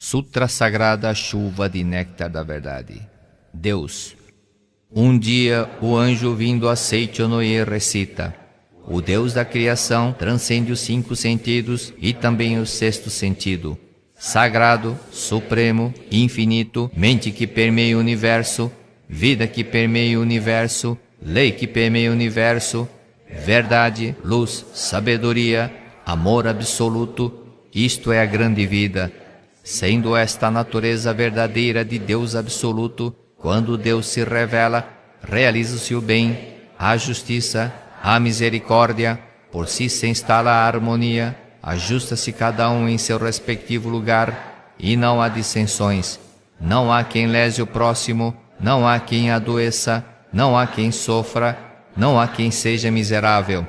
Sutra Sagrada Chuva de Néctar da Verdade. Deus. Um dia o anjo vindo a Seichonoye recita: o Deus da criação transcende os 5 sentidos e também o 6º sentido. Sagrado, supremo, infinito, mente que permeia o universo, vida que permeia o universo, lei que permeia o universo, verdade, luz, sabedoria, amor absoluto, isto é a grande vida. Sendo esta a natureza verdadeira de Deus absoluto, quando Deus se revela, realiza-se o bem, a justiça, a misericórdia, por si se instala a harmonia, ajusta-se cada um em seu respectivo lugar, e não há dissensões. Não há quem lese o próximo, não há quem adoeça, não há quem sofra, não há quem seja miserável.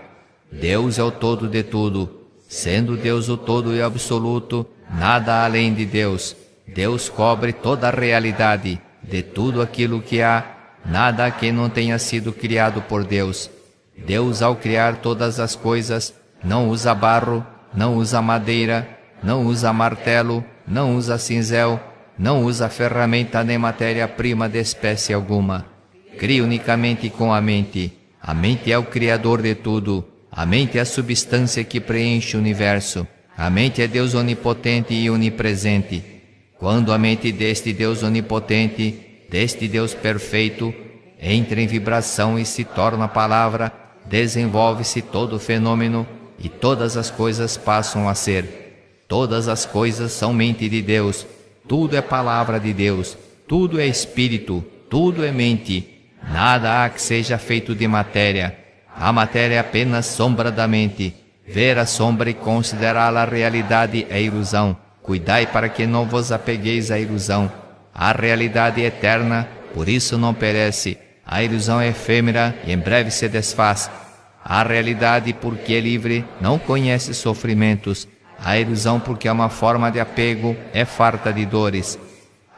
Deus é o todo de tudo. Sendo Deus o todo e absoluto, nada além de Deus. Deus cobre toda a realidade, de tudo aquilo que há, nada que não tenha sido criado por Deus. Deus, ao criar todas as coisas, não usa barro, não usa madeira, não usa martelo, não usa cinzel, não usa ferramenta nem matéria-prima de espécie alguma. Cria unicamente com a mente. A mente é o criador de tudo. A mente é a substância que preenche o universo. A mente é Deus onipotente e onipresente. Quando a mente deste Deus onipotente, deste Deus perfeito, entra em vibração e se torna palavra, desenvolve-se todo o fenômeno e todas as coisas passam a ser. Todas as coisas são mente de Deus. Tudo é palavra de Deus. Tudo é espírito. Tudo é mente. Nada há que seja feito de matéria. A matéria é apenas sombra da mente. Ver a sombra e considerá-la realidade é ilusão. Cuidai para que não vos apegueis à ilusão. A realidade é eterna, por isso não perece. A ilusão é efêmera e em breve se desfaz. A realidade, porque é livre, não conhece sofrimentos. A ilusão, porque é uma forma de apego, é farta de dores.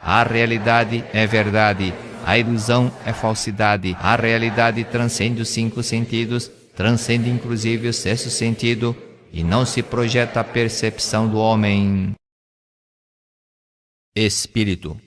A realidade é verdade. A ilusão é falsidade. A realidade transcende os 5 sentidos, transcende inclusive o 6º sentido, e não se projeta a percepção do homem. Espírito.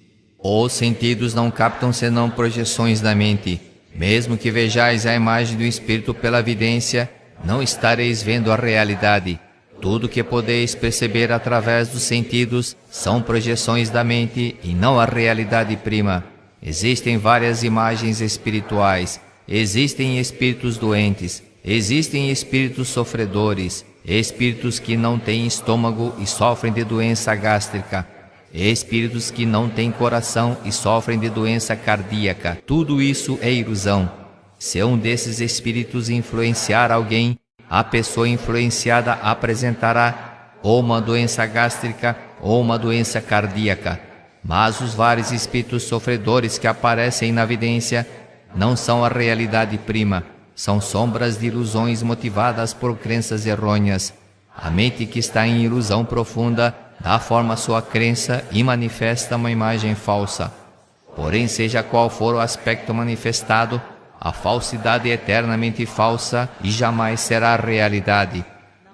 Os sentidos não captam senão projeções da mente. Mesmo que vejais a imagem do Espírito pela vidência, não estareis vendo a realidade. Tudo que podeis perceber através dos sentidos são projeções da mente e não a realidade prima. Existem várias imagens espirituais, existem espíritos doentes, existem espíritos sofredores, espíritos que não têm estômago e sofrem de doença gástrica, espíritos que não têm coração e sofrem de doença cardíaca. Tudo isso é ilusão. Se um desses espíritos influenciar alguém, a pessoa influenciada apresentará ou uma doença gástrica ou uma doença cardíaca. Mas os vários espíritos sofredores que aparecem na vidência não são a realidade prima, são sombras de ilusões motivadas por crenças errôneas. A mente que está em ilusão profunda dá forma à sua crença e manifesta uma imagem falsa. Porém, seja qual for o aspecto manifestado, a falsidade é eternamente falsa e jamais será realidade.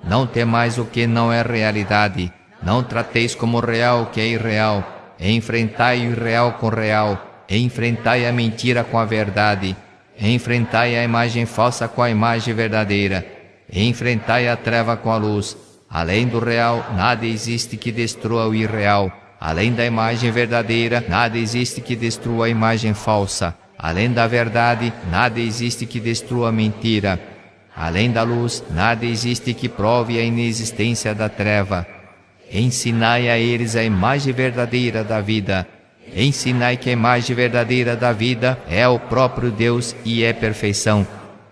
Não temais o que não é realidade. Não trateis como real o que é irreal. Enfrentai o irreal com o real. Enfrentai a mentira com a verdade. Enfrentai a imagem falsa com a imagem verdadeira. Enfrentai a treva com a luz. Além do real, nada existe que destrua o irreal. Além da imagem verdadeira, nada existe que destrua a imagem falsa. Além da verdade, nada existe que destrua a mentira. Além da luz, nada existe que prove a inexistência da treva. Ensinai a eles a imagem verdadeira da vida. Ensinai que a imagem verdadeira da vida é o próprio Deus e é perfeição.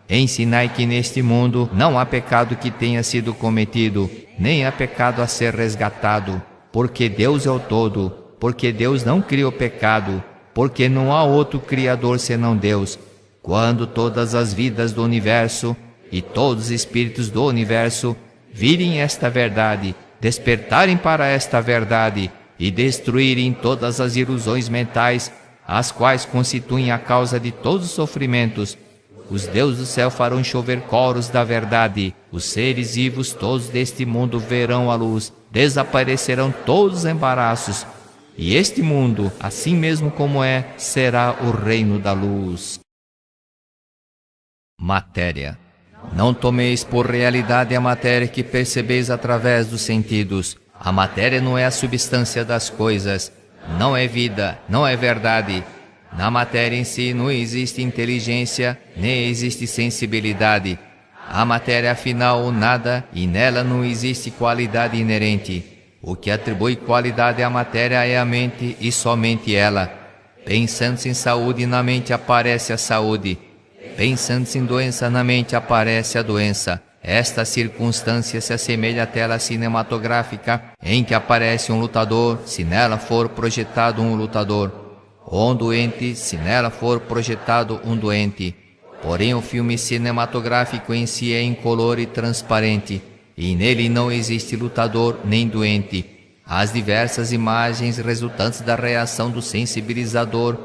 Ensinai que neste mundo não há pecado que tenha sido cometido, nem há pecado a ser resgatado, porque Deus é o todo, porque Deus não cria o pecado, porque não há outro Criador senão Deus. Quando todas as vidas do universo e todos os espíritos do universo virem esta verdade, despertarem para esta verdade e destruírem todas as ilusões mentais, as quais constituem a causa de todos os sofrimentos, os deuses do céu farão chover coros da verdade. Os seres vivos todos deste mundo verão a luz. Desaparecerão todos os embaraços. E este mundo, assim mesmo como é, será o reino da luz. Matéria. Não tomeis por realidade a matéria que percebeis através dos sentidos. A matéria não é a substância das coisas, não é vida, não é verdade. Na matéria em si não existe inteligência, nem existe sensibilidade. A matéria afinal o nada e nela não existe qualidade inerente. O que atribui qualidade à matéria é a mente e somente ela. Pensando-se em saúde, na mente aparece a saúde. Pensando-se em doença, na mente aparece a doença. Esta circunstância se assemelha à tela cinematográfica em que aparece um lutador, se nela for projetado um lutador, ou um doente, se nela for projetado um doente. Porém, o filme cinematográfico em si é incolor e transparente, e nele não existe lutador nem doente. As diversas imagens resultantes da reação do sensibilizador,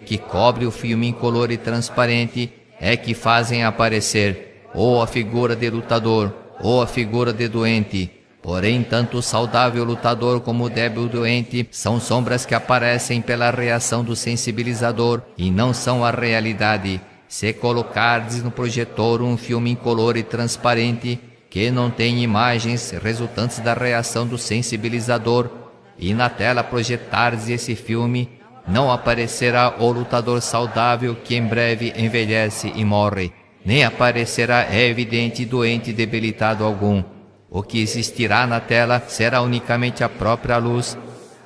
que cobre o filme incolor e transparente, é que fazem aparecer ou a figura de lutador ou a figura de doente. Porém, tanto o saudável lutador como o débil doente são sombras que aparecem pela reação do sensibilizador e não são a realidade. Se colocardes no projetor um filme incolor e transparente que não tem imagens resultantes da reação do sensibilizador e na tela projetardes esse filme, não aparecerá o lutador saudável que em breve envelhece e morre, nem aparecerá evidente doente debilitado algum. O que existirá na tela será unicamente a própria luz,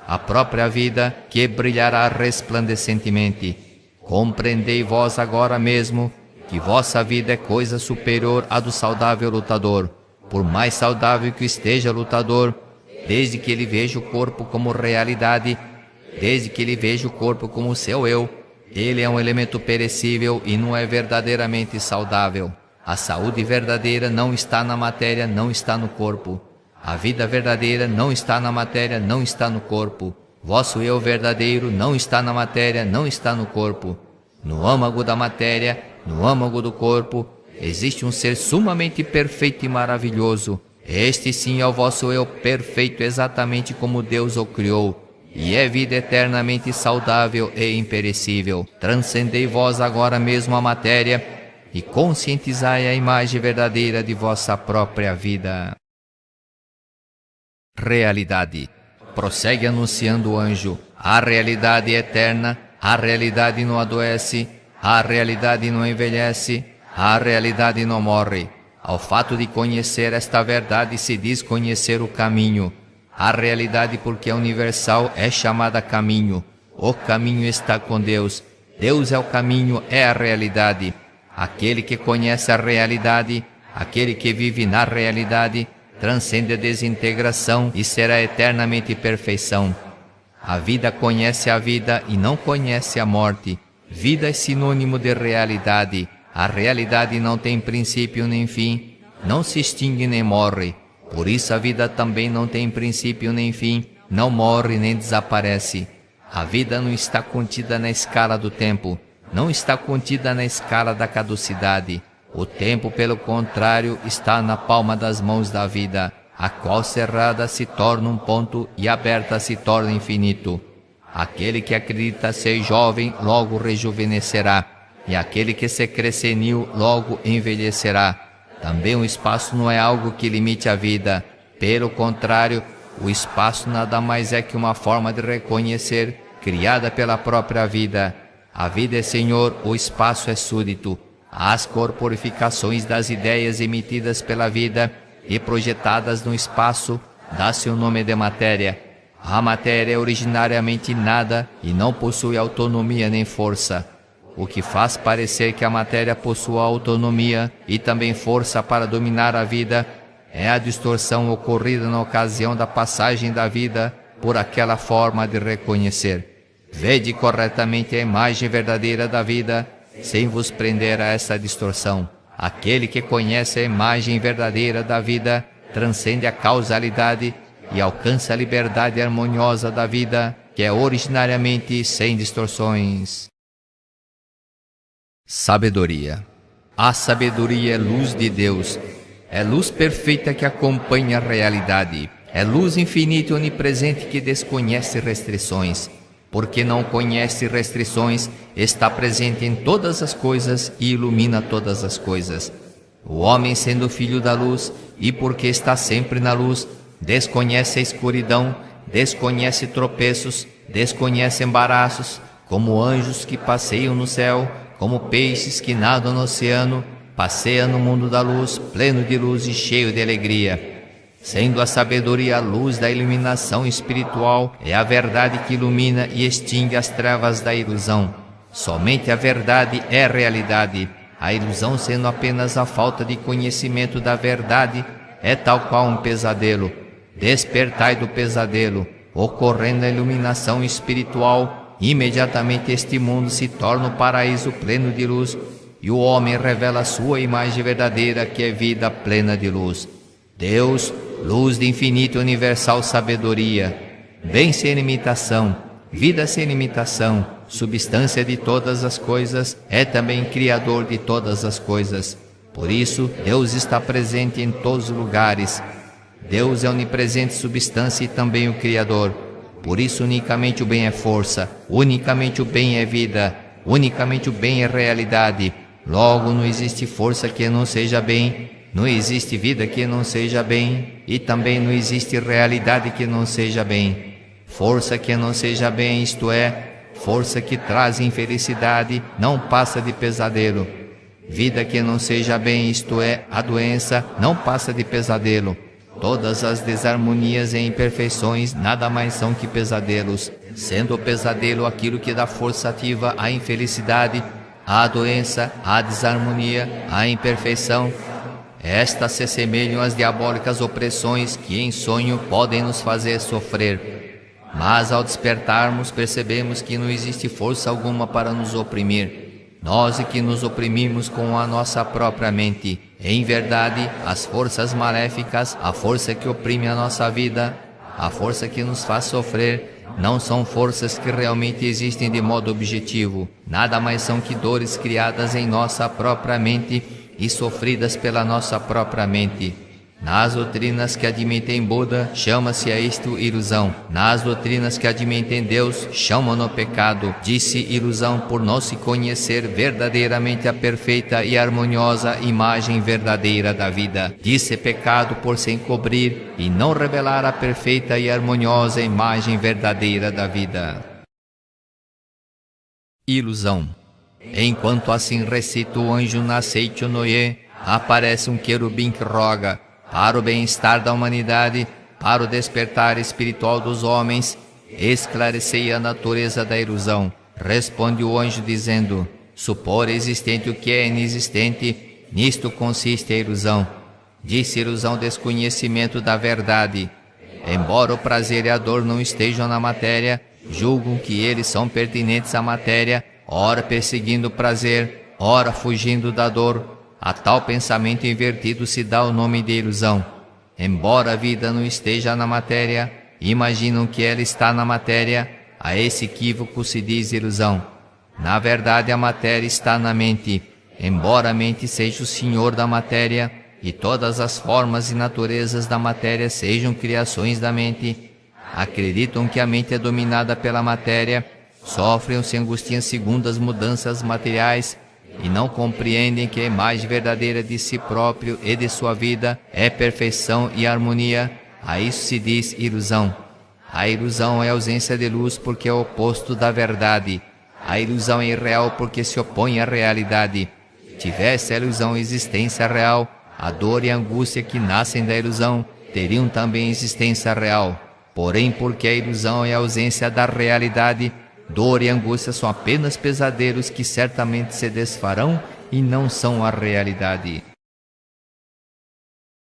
a própria vida que brilhará resplandecentemente. Compreendei vós agora mesmo que vossa vida é coisa superior à do saudável lutador. Por mais saudável que esteja o lutador, desde que ele veja o corpo como realidade, desde que ele veja o corpo como seu eu, ele é um elemento perecível e não é verdadeiramente saudável. A saúde verdadeira não está na matéria, não está no corpo. A vida verdadeira não está na matéria, não está no corpo. Vosso eu verdadeiro não está na matéria, não está no corpo. No âmago da matéria, no âmago do corpo, existe um ser sumamente perfeito e maravilhoso. Este sim é o vosso eu perfeito, exatamente como Deus o criou. E é vida eternamente saudável e imperecível. Transcendei vós agora mesmo a matéria e conscientizai a imagem verdadeira de vossa própria vida. Realidade. Prossegue anunciando o anjo. A realidade é eterna, a realidade não adoece, a realidade não envelhece, a realidade não morre. Ao fato de conhecer esta verdade se diz conhecer o caminho. A realidade, porque é universal, é chamada caminho. O caminho está com Deus. Deus é o caminho, é a realidade. Aquele que conhece a realidade, aquele que vive na realidade, transcende a desintegração e será eternamente perfeição. A vida conhece a vida e não conhece a morte. Vida é sinônimo de realidade. A realidade não tem princípio nem fim, não se extingue nem morre. Por isso a vida também não tem princípio nem fim, não morre nem desaparece. A vida não está contida na escala do tempo, não está contida na escala da caducidade. O tempo, pelo contrário, está na palma das mãos da vida, a qual cerrada se torna um ponto e aberta se torna infinito. Aquele que acredita ser jovem logo rejuvenescerá, e aquele que se crê senil logo envelhecerá. Também o espaço não é algo que limite a vida. Pelo contrário, o espaço nada mais é que uma forma de reconhecer, criada pela própria vida. A vida é senhor, o espaço é súdito. As corporificações das ideias emitidas pela vida e projetadas no espaço dá-se o nome de matéria. A matéria é originariamente nada e não possui autonomia nem força. O que faz parecer que a matéria possua autonomia e também força para dominar a vida é a distorção ocorrida na ocasião da passagem da vida por aquela forma de reconhecer. Vede corretamente a imagem verdadeira da vida, sem vos prender a essa distorção. Aquele que conhece a imagem verdadeira da vida transcende a causalidade e alcança a liberdade harmoniosa da vida, que é originariamente sem distorções. Sabedoria. A sabedoria é luz de Deus, é luz perfeita que acompanha a realidade. É luz infinita e onipresente que desconhece restrições. Porque não conhece restrições, está presente em todas as coisas e ilumina todas as coisas. O homem, sendo filho da luz, e porque está sempre na luz, desconhece a escuridão, desconhece tropeços, desconhece embaraços, como anjos que passeiam no céu, como peixes que nadam no oceano, passeia no mundo da luz, pleno de luz e cheio de alegria. Sendo a sabedoria a luz da iluminação espiritual, é a verdade que ilumina e extingue as trevas da ilusão. Somente a verdade é realidade. A ilusão, sendo apenas a falta de conhecimento da verdade, é tal qual um pesadelo. Despertai do pesadelo. Ocorrendo a iluminação espiritual, imediatamente este mundo se torna o paraíso pleno de luz, e o homem revela a sua imagem verdadeira, que é vida plena de luz. Deus, luz de infinita e universal sabedoria, bem sem limitação, vida sem limitação, substância de todas as coisas, é também Criador de todas as coisas. Por isso, Deus está presente em todos os lugares. Deus é onipresente substância e também o Criador. Por isso, unicamente o bem é força, unicamente o bem é vida, unicamente o bem é realidade. Logo, não existe força que não seja bem, não existe vida que não seja bem, e também não existe realidade que não seja bem. Força que não seja bem, isto é, força que traz infelicidade, não passa de pesadelo. Vida que não seja bem, isto é, a doença, não passa de pesadelo. Todas as desarmonias e imperfeições nada mais são que pesadelos, sendo o pesadelo aquilo que dá força ativa à infelicidade, à doença, à desarmonia, à imperfeição. Estas se semelham às diabólicas opressões que em sonho podem nos fazer sofrer. Mas ao despertarmos percebemos que não existe força alguma para nos oprimir. Nós é que nos oprimimos com a nossa própria mente. Em verdade, as forças maléficas, a força que oprime a nossa vida, a força que nos faz sofrer, não são forças que realmente existem de modo objetivo. Nada mais são que dores criadas em nossa própria mente e sofridas pela nossa própria mente. Nas doutrinas que admitem Buda, chama-se a isto ilusão. Nas doutrinas que admitem Deus, chamam-no pecado. Disse ilusão por não se conhecer verdadeiramente a perfeita e harmoniosa imagem verdadeira da vida. Disse pecado por se encobrir e não revelar a perfeita e harmoniosa imagem verdadeira da vida. Ilusão. Enquanto assim recita o anjo na Seichonoye, aparece um querubim que roga para o bem-estar da humanidade, para o despertar espiritual dos homens, esclarecei a natureza da ilusão. Responde o anjo dizendo: supor existente o que é inexistente, nisto consiste a ilusão. Disse ilusão desconhecimento da verdade. Embora o prazer e a dor não estejam na matéria, julgam que eles são pertinentes à matéria, ora perseguindo o prazer, ora fugindo da dor. A tal pensamento invertido se dá o nome de ilusão. Embora a vida não esteja na matéria, imaginam que ela está na matéria, a esse equívoco se diz ilusão. Na verdade, a matéria está na mente, embora a mente seja o senhor da matéria, e todas as formas e naturezas da matéria sejam criações da mente. Acreditam que a mente é dominada pela matéria, sofrem sem angústia segundo as mudanças materiais, e não compreendem que a imagem verdadeira de si próprio e de sua vida é perfeição e harmonia. A isso se diz ilusão. A ilusão é ausência de luz porque é o oposto da verdade. A ilusão é irreal porque se opõe à realidade. Tivesse a ilusão existência real, a dor e a angústia que nascem da ilusão teriam também existência real. Porém, porque a ilusão é a ausência da realidade, dor e angústia são apenas pesadelos que certamente se desfarão e não são a realidade.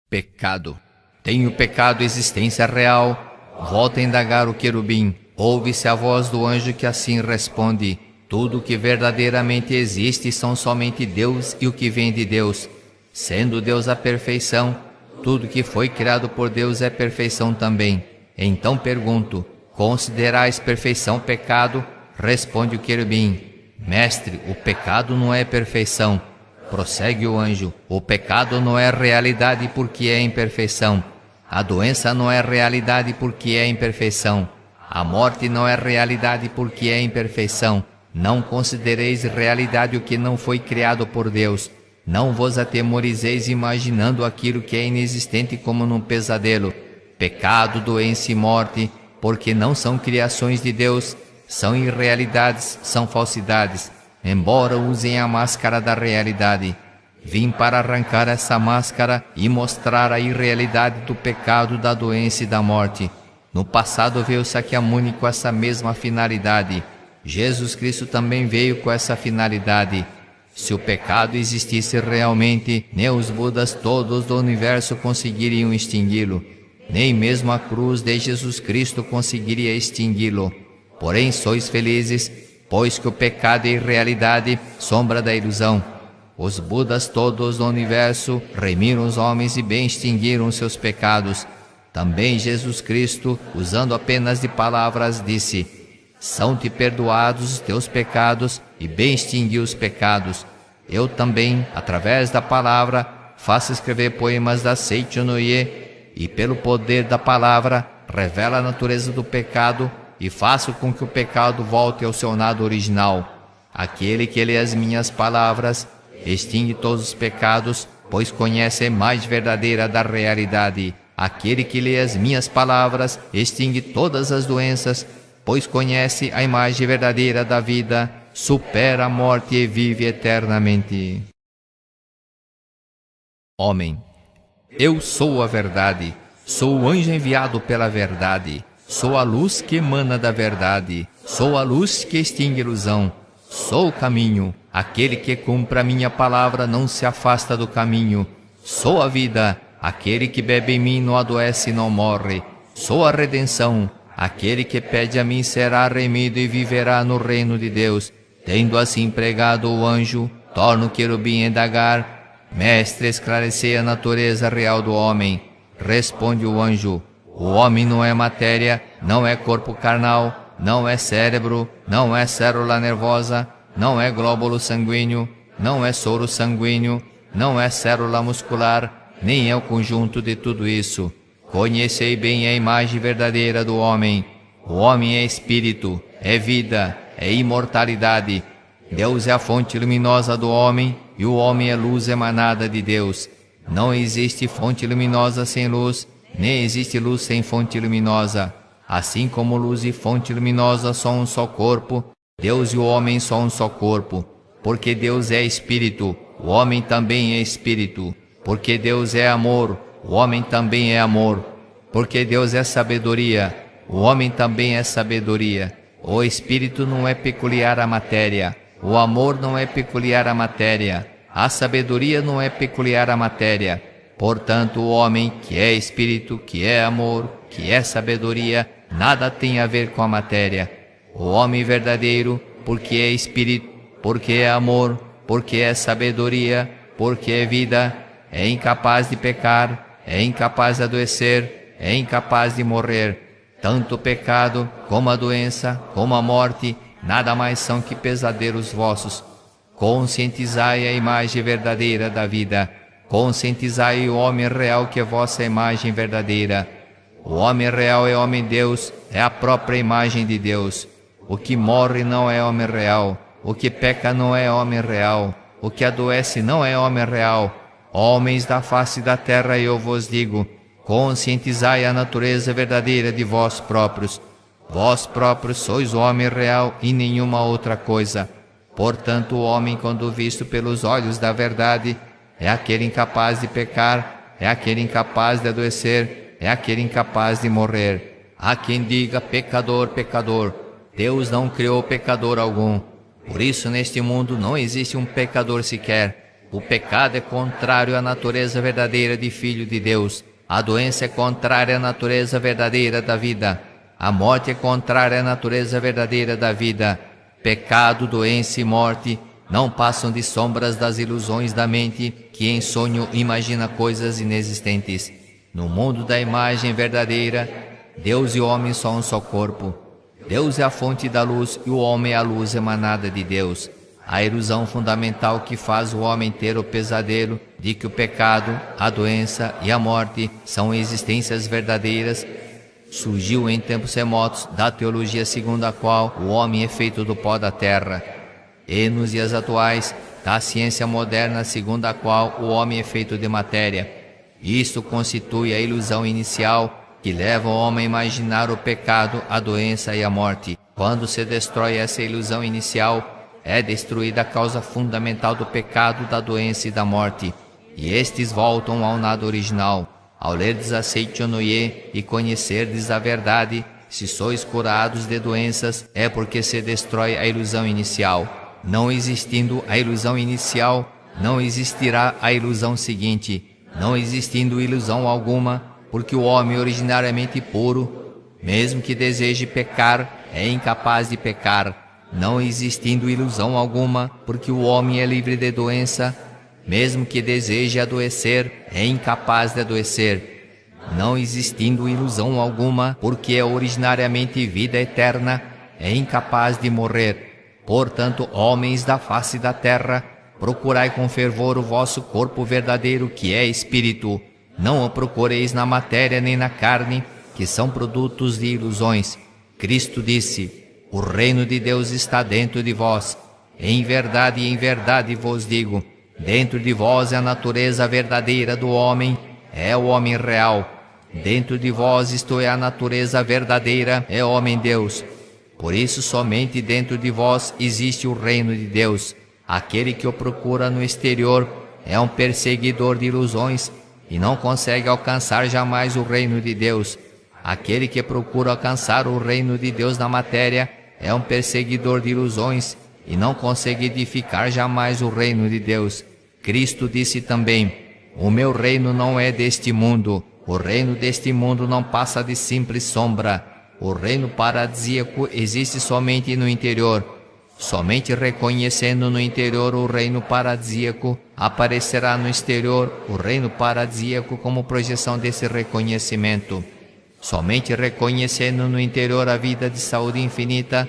Pecado. Tem o pecado existência real? Volta a indagar o querubim. Ouve-se a voz do anjo que assim responde: tudo o que verdadeiramente existe são somente Deus e o que vem de Deus. Sendo Deus a perfeição, tudo que foi criado por Deus é perfeição também. Então pergunto: considerais perfeição pecado? Responde o querubim: mestre, o pecado não é perfeição. Prossegue o anjo: o pecado não é realidade porque é imperfeição. A doença não é realidade porque é imperfeição. A morte não é realidade porque é imperfeição. Não considereis realidade o que não foi criado por Deus. Não vos atemorizeis imaginando aquilo que é inexistente como num pesadelo. Pecado, doença e morte, porque não são criações de Deus, são irrealidades, são falsidades, embora usem a máscara da realidade. Vim para arrancar essa máscara e mostrar a irrealidade do pecado, da doença e da morte. No passado veio Sakyamuni com essa mesma finalidade. Jesus Cristo também veio com essa finalidade. Se o pecado existisse realmente, nem os Budas todos do universo conseguiriam extingui-lo. Nem mesmo a cruz de Jesus Cristo conseguiria extingui-lo. Porém sois felizes, pois que o pecado é irrealidade, sombra da ilusão. Os Budas todos do universo remiram os homens e bem extinguiram seus pecados. Também Jesus Cristo, usando apenas de palavras, disse: são-te perdoados os teus pecados e bem extingui os pecados. Eu também, através da palavra, faço escrever poemas da Seicho no Ie, e pelo poder da palavra, revela a natureza do pecado e faço com que o pecado volte ao seu nado original. Aquele que lê as minhas palavras extingue todos os pecados, pois conhece a imagem verdadeira da realidade. Aquele que lê as minhas palavras extingue todas as doenças, pois conhece a imagem verdadeira da vida, supera a morte e vive eternamente. Homem, eu sou a verdade, sou o anjo enviado pela verdade, sou a luz que emana da verdade, sou a luz que extingue a ilusão, sou o caminho. Aquele que cumpre a minha palavra não se afasta do caminho. Sou a vida. Aquele que bebe em mim não adoece e não morre. Sou a redenção. Aquele que pede a mim será remido e viverá no reino de Deus. Tendo assim pregado o anjo, torna o querubim a indagar: Mestre, esclarecei a natureza real do homem. Responde o anjo: o homem não é matéria, não é corpo carnal, não é cérebro, não é célula nervosa, não é glóbulo sanguíneo, não é soro sanguíneo, não é célula muscular, nem é o conjunto de tudo isso. Conhecei bem a imagem verdadeira do homem. O homem é espírito, é vida, é imortalidade. Deus é a fonte luminosa do homem e o homem é luz emanada de Deus. Não existe fonte luminosa sem luz, nem existe luz sem fonte luminosa. Assim como luz e fonte luminosa são um só corpo, Deus e o homem são um só corpo. Porque Deus é espírito, o homem também é espírito. Porque Deus é amor, o homem também é amor. Porque Deus é sabedoria, o homem também é sabedoria. O espírito não é peculiar à matéria, o amor não é peculiar à matéria, a sabedoria não é peculiar à matéria. Portanto, o homem que é espírito, que é amor, que é sabedoria, nada tem a ver com a matéria. O homem verdadeiro, porque é espírito, porque é amor, porque é sabedoria, porque é vida, é incapaz de pecar, é incapaz de adoecer, é incapaz de morrer. Tanto o pecado, como a doença, como a morte, nada mais são que pesadelos vossos. Conscientizai a imagem verdadeira da vida. Conscientizai o homem real que é vossa imagem verdadeira. O homem real é homem-deus, é a própria imagem de Deus. O que morre não é homem real, o que peca não é homem real, o que adoece não é homem real. Homens da face da terra, eu vos digo, conscientizai a natureza verdadeira de vós próprios. Vós próprios sois o homem real e nenhuma outra coisa. Portanto, o homem, quando visto pelos olhos da verdade, é aquele incapaz de pecar, é aquele incapaz de adoecer, é aquele incapaz de morrer. Há quem diga: pecador, pecador. Deus não criou pecador algum. Por isso, neste mundo não existe um pecador sequer. O pecado é contrário à natureza verdadeira de Filho de Deus. A doença é contrária à natureza verdadeira da vida. A morte é contrária à natureza verdadeira da vida. Pecado, doença e morte não passam de sombras das ilusões da mente que em sonho imagina coisas inexistentes. No mundo da imagem verdadeira, Deus e o homem são um só corpo. Deus é a fonte da luz e o homem é a luz emanada de Deus. a ilusão fundamental que faz o homem ter o pesadelo de que o pecado, a doença e a morte são existências verdadeiras, surgiu em tempos remotos da teologia segundo a qual o homem é feito do pó da terra, e nos dias atuais da ciência moderna segundo a qual o homem é feito de matéria. Isto constitui a ilusão inicial que leva o homem a imaginar o pecado, a doença e a morte. Quando se destrói essa ilusão inicial, é destruída a causa fundamental do pecado, da doença e da morte, e estes voltam ao nada original. Ao lerdes a Seichonoye e conhecerdes a verdade, se sois curados de doenças, é porque se destrói a ilusão inicial. Não existindo a ilusão inicial, não existirá a ilusão seguinte. Não existindo ilusão alguma, porque o homem originariamente puro, mesmo que deseje pecar, é incapaz de pecar. Não existindo ilusão alguma, porque o homem é livre de doença, mesmo que deseje adoecer, é incapaz de adoecer. Não existindo ilusão alguma, porque é originariamente vida eterna, é incapaz de morrer. Portanto, homens da face da terra, procurai com fervor o vosso corpo verdadeiro, que é espírito. Não o procureis na matéria nem na carne, que são produtos de ilusões. Cristo disse: o reino de Deus está dentro de vós. Em verdade vos digo, dentro de vós é a natureza verdadeira do homem, é o homem real. Dentro de vós, isto é, a natureza verdadeira, é o homem-deus. Por isso, somente dentro de vós existe o reino de Deus. Aquele que o procura no exterior é um perseguidor de ilusões e não consegue alcançar jamais o reino de Deus. Aquele que procura alcançar o reino de Deus na matéria é um perseguidor de ilusões e não consegue edificar jamais o reino de Deus. Cristo disse também: o meu reino não é deste mundo. O reino deste mundo não passa de simples sombra. O reino paradisíaco existe somente no interior. Somente reconhecendo no interior o reino paradisíaco, aparecerá no exterior o reino paradisíaco como projeção desse reconhecimento. Somente reconhecendo no interior a vida de saúde infinita,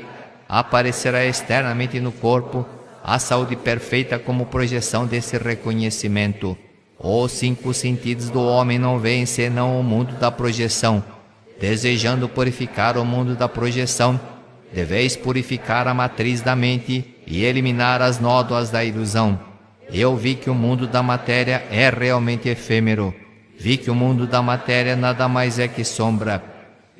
aparecerá externamente no corpo a saúde perfeita como projeção desse reconhecimento. Os 5 sentidos do homem não veem senão o mundo da projeção. Desejando purificar o mundo da projeção, deveis purificar a matriz da mente e eliminar as nódoas da ilusão. Eu vi que o mundo da matéria é realmente efêmero. Vi que o mundo da matéria nada mais é que sombra.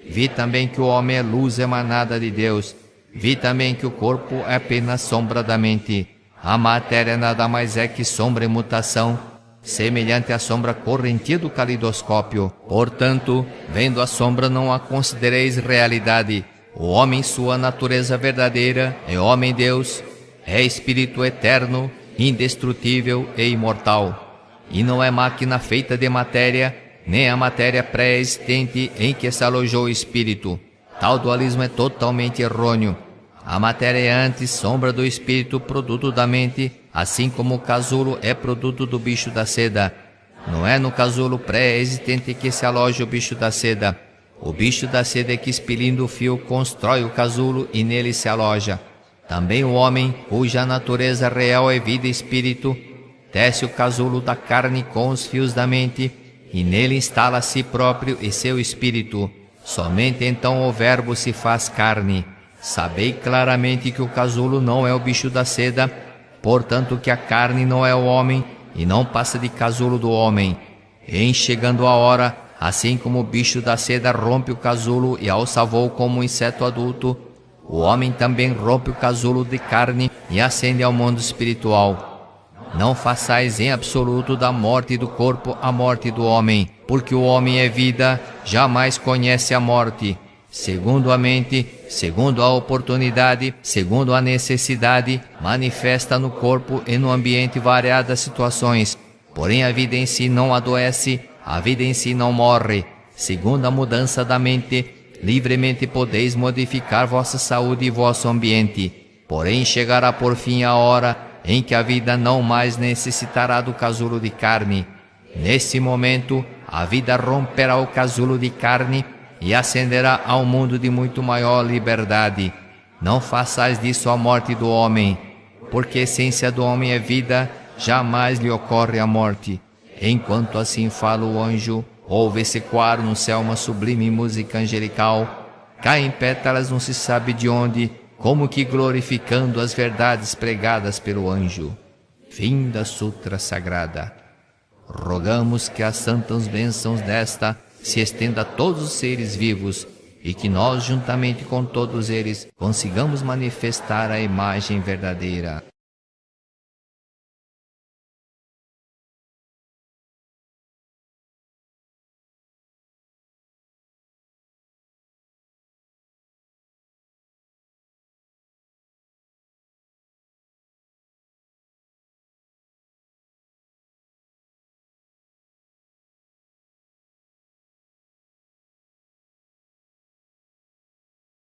Vi também que o homem é luz emanada de Deus. Vi também que o corpo é apenas sombra da mente. A matéria nada mais é que sombra e mutação, semelhante à sombra correntia do calidoscópio. Portanto, vendo a sombra, não a considereis realidade. O homem, sua natureza verdadeira, é homem-deus, é espírito eterno, indestrutível e imortal. E não é máquina feita de matéria, nem a matéria pré-existente em que se alojou o espírito. Tal dualismo é totalmente errôneo. A matéria é antes sombra do espírito, produto da mente, assim como o casulo é produto do bicho da seda. Não é no casulo pré-existente que se aloja o bicho da seda. O bicho da seda é que, expelindo o fio, constrói o casulo e nele se aloja. Também o homem, cuja natureza real é vida e espírito, tece o casulo da carne com os fios da mente e nele instala a si próprio e seu espírito. Somente então o verbo se faz carne. Sabei claramente que o casulo não é o bicho da seda, portanto que a carne não é o homem e não passa de casulo do homem. Em chegando a hora, assim como o bicho da seda rompe o casulo e alça voo como um inseto adulto, o homem também rompe o casulo de carne e ascende ao mundo espiritual. Não façais em absoluto da morte do corpo a morte do homem, porque o homem é vida, jamais conhece a morte. Segundo a mente, segundo a oportunidade, segundo a necessidade, manifesta no corpo e no ambiente variadas situações. Porém a vida em si não adoece, a vida em si não morre. Segundo a mudança da mente, livremente podeis modificar vossa saúde e vosso ambiente. Porém chegará por fim a hora em que a vida não mais necessitará do casulo de carne. Nesse momento, a vida romperá o casulo de carne e ascenderá ao mundo de muito maior liberdade. Não façais disso a morte do homem. porque a essência do homem é vida, jamais lhe ocorre a morte. Enquanto assim fala o anjo, ouve-se ecoar no céu uma sublime música angelical. Caem pétalas não se sabe de onde, como que glorificando as verdades pregadas pelo anjo. Fim da Sutra Sagrada. Rogamos que as santas bênçãos desta se estenda a todos os seres vivos e que nós, juntamente com todos eles, consigamos manifestar a imagem verdadeira.